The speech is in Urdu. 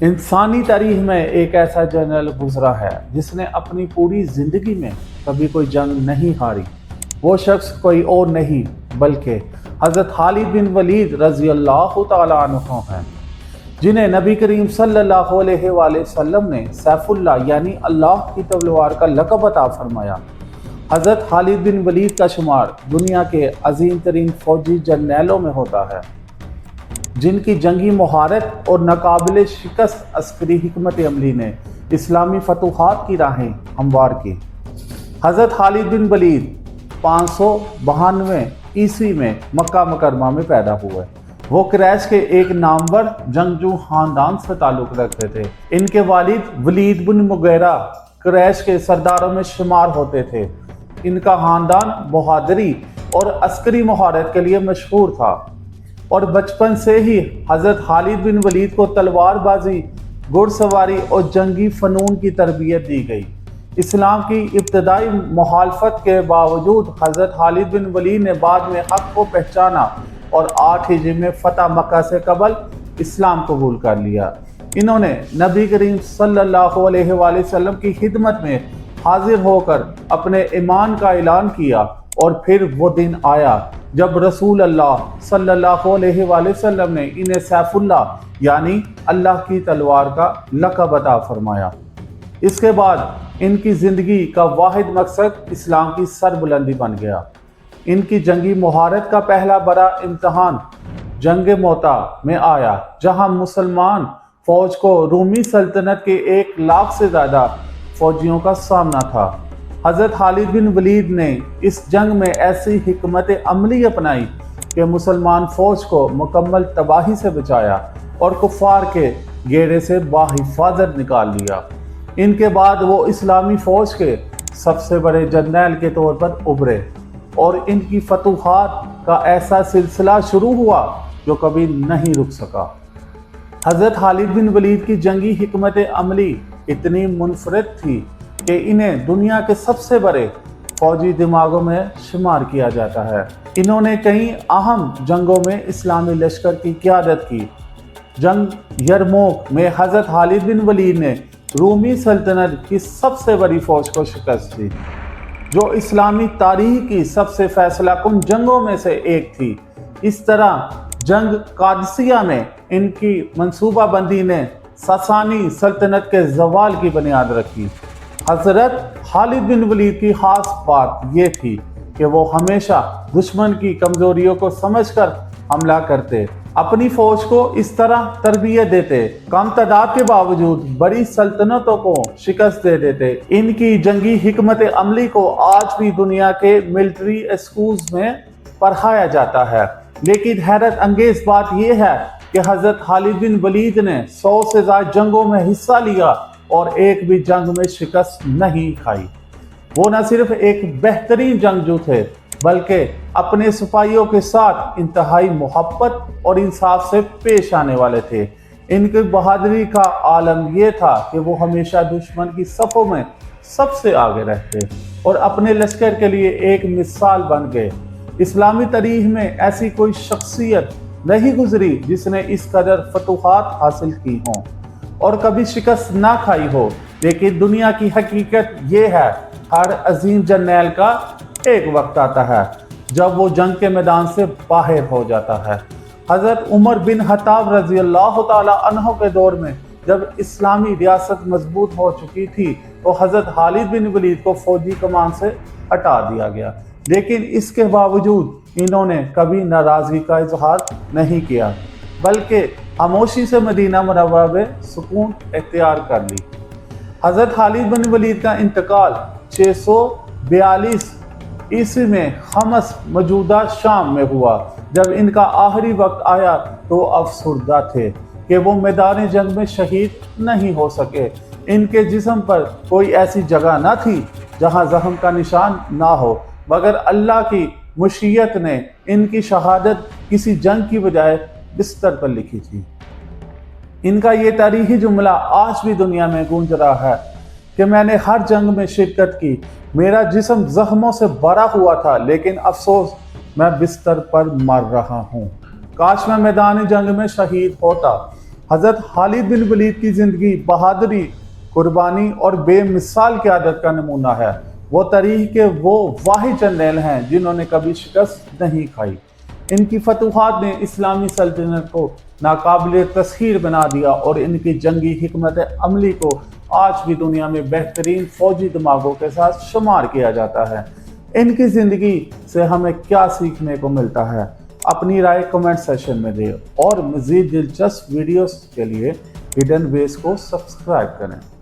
انسانی تاریخ میں ایک ایسا جنرل گزرا ہے جس نے اپنی پوری زندگی میں کبھی کوئی جنگ نہیں ہاری۔ وہ شخص کوئی اور نہیں بلکہ حضرت خالد بن ولید رضی اللہ تعالیٰ عنہ ہیں، جنہیں نبی کریم صلی اللہ علیہ وآلہ وسلم نے سیف اللہ یعنی اللہ کی تلوار کا لقب عطا فرمایا۔ حضرت خالد بن ولید کا شمار دنیا کے عظیم ترین فوجی جرنیلوں میں ہوتا ہے، جن کی جنگی مہارت اور ناقابل شکست عسکری حکمت عملی نے اسلامی فتوحات کی راہیں ہموار کی۔ حضرت خالد بن ولید 592 عیسوی میں مکہ مکرمہ میں پیدا ہوئے۔ وہ قریش کے ایک نامور جنگجو خاندان سے تعلق رکھتے تھے۔ ان کے والد ولید بن مغیرہ قریش کے سرداروں میں شمار ہوتے تھے۔ ان کا خاندان بہادری اور عسکری مہارت کے لیے مشہور تھا، اور بچپن سے ہی حضرت خالد بن ولید کو تلوار بازی، گھڑ سواری اور جنگی فنون کی تربیت دی گئی۔ اسلام کی ابتدائی مخالفت کے باوجود حضرت خالد بن ولید نے بعد میں حق کو پہچانا اور 8 ہجری میں فتح مکہ سے قبل اسلام قبول کر لیا۔ انہوں نے نبی کریم صلی اللہ علیہ وآلہ وسلم کی خدمت میں حاضر ہو کر اپنے ایمان کا اعلان کیا، اور پھر وہ دن آیا جب رسول اللہ صلی اللہ علیہ وآلہ وسلم نے انہیں سیف اللہ یعنی اللہ کی تلوار کا لقب عطا فرمایا۔ اس کے بعد ان کی زندگی کا واحد مقصد اسلام کی سربلندی بن گیا۔ ان کی جنگی مہارت کا پہلا بڑا امتحان جنگ موتا میں آیا، جہاں مسلمان فوج کو رومی سلطنت کے 1 لاکھ سے زیادہ فوجیوں کا سامنا تھا۔ حضرت خالد بن ولید نے اس جنگ میں ایسی حکمت عملی اپنائی کہ مسلمان فوج کو مکمل تباہی سے بچایا اور کفار کے گھیرے سے بحفاظت نکال لیا۔ ان کے بعد وہ اسلامی فوج کے سب سے بڑے جرنیل کے طور پر ابھرے، اور ان کی فتوحات کا ایسا سلسلہ شروع ہوا جو کبھی نہیں رک سکا۔ حضرت خالد بن ولید کی جنگی حکمت عملی اتنی منفرد تھی کہ انہیں دنیا کے سب سے بڑے فوجی دماغوں میں شمار کیا جاتا ہے۔ انہوں نے کئی اہم جنگوں میں اسلامی لشکر کی قیادت کی۔ جنگ یرموک میں حضرت خالد بن ولید نے رومی سلطنت کی سب سے بڑی فوج کو شکست دی، جو اسلامی تاریخ کی سب سے فیصلہ کن جنگوں میں سے ایک تھی۔ اس طرح جنگ قادسیہ میں ان کی منصوبہ بندی نے ساسانی سلطنت کے زوال کی بنیاد رکھی۔ حضرت خالد بن ولید کی خاص بات یہ تھی کہ وہ ہمیشہ دشمن کی کمزوریوں کو سمجھ کر حملہ کرتے، اپنی فوج کو اس طرح تربیت دیتے، کم تعداد کے باوجود بڑی سلطنتوں کو شکست دے دیتے۔ ان کی جنگی حکمت عملی کو آج بھی دنیا کے ملٹری اسکولز میں پڑھایا جاتا ہے۔ لیکن حیرت انگیز بات یہ ہے کہ حضرت خالد بن ولید نے 100 سے زائد جنگوں میں حصہ لیا اور ایک بھی جنگ میں شکست نہیں کھائی۔ وہ نہ صرف ایک بہترین جنگجو تھے بلکہ اپنے سپاہیوں کے ساتھ انتہائی محبت اور انصاف سے پیش آنے والے تھے۔ ان کی بہادری کا عالم یہ تھا کہ وہ ہمیشہ دشمن کی صفوں میں سب سے آگے رہتے اور اپنے لشکر کے لیے ایک مثال بن گئے۔ اسلامی تاریخ میں ایسی کوئی شخصیت نہیں گزری جس نے اس قدر فتوحات حاصل کی ہوں اور کبھی شکست نہ کھائی ہو۔ لیکن دنیا کی حقیقت یہ ہے، ہر عظیم جرنیل کا ایک وقت آتا ہے جب وہ جنگ کے میدان سے باہر ہو جاتا ہے۔ حضرت عمر بن خطاب رضی اللہ تعالی عنہ کے دور میں جب اسلامی ریاست مضبوط ہو چکی تھی تو حضرت خالد بن ولید کو فوجی کمان سے ہٹا دیا گیا، لیکن اس کے باوجود انہوں نے کبھی ناراضگی کا اظہار نہیں کیا بلکہ خاموشی سے مدینہ منورہ میں سکون اختیار کر لی۔ حضرت خالد بن ولید کا انتقال 642 عیسوی میں حمص موجودہ شام میں ہوا۔ جب ان کا آخری وقت آیا تو افسردہ تھے کہ وہ میدان جنگ میں شہید نہیں ہو سکے۔ ان کے جسم پر کوئی ایسی جگہ نہ تھی جہاں زخم کا نشان نہ ہو، مگر اللہ کی مشیت نے ان کی شہادت کسی جنگ کی بجائے بستر پر لکھی تھی۔ ان کا یہ تاریخی جملہ آج بھی دنیا میں گونج رہا ہے کہ میں نے ہر جنگ میں شرکت کی، میرا جسم زخموں سے بھرا ہوا تھا، لیکن افسوس میں بستر پر مر رہا ہوں۔ کاش میں میدان جنگ میں شہید ہوتا۔ حضرت خالد بن ولید کی زندگی بہادری، قربانی اور بے مثال قیادت کا نمونہ ہے۔ وہ تاریخ کے وہ واحد جرنیل ہیں جنہوں نے کبھی شکست نہیں کھائی۔ ان کی فتوحات نے اسلامی سلطنت کو ناقابل تسخیر بنا دیا اور ان کی جنگی حکمت عملی کو آج بھی دنیا میں بہترین فوجی دماغوں کے ساتھ شمار کیا جاتا ہے۔ ان کی زندگی سے ہمیں کیا سیکھنے کو ملتا ہے؟ اپنی رائے کمنٹ سیکشن میں دیں اور مزید دلچسپ ویڈیوز کے لیے ہڈن ویز کو سبسکرائب کریں۔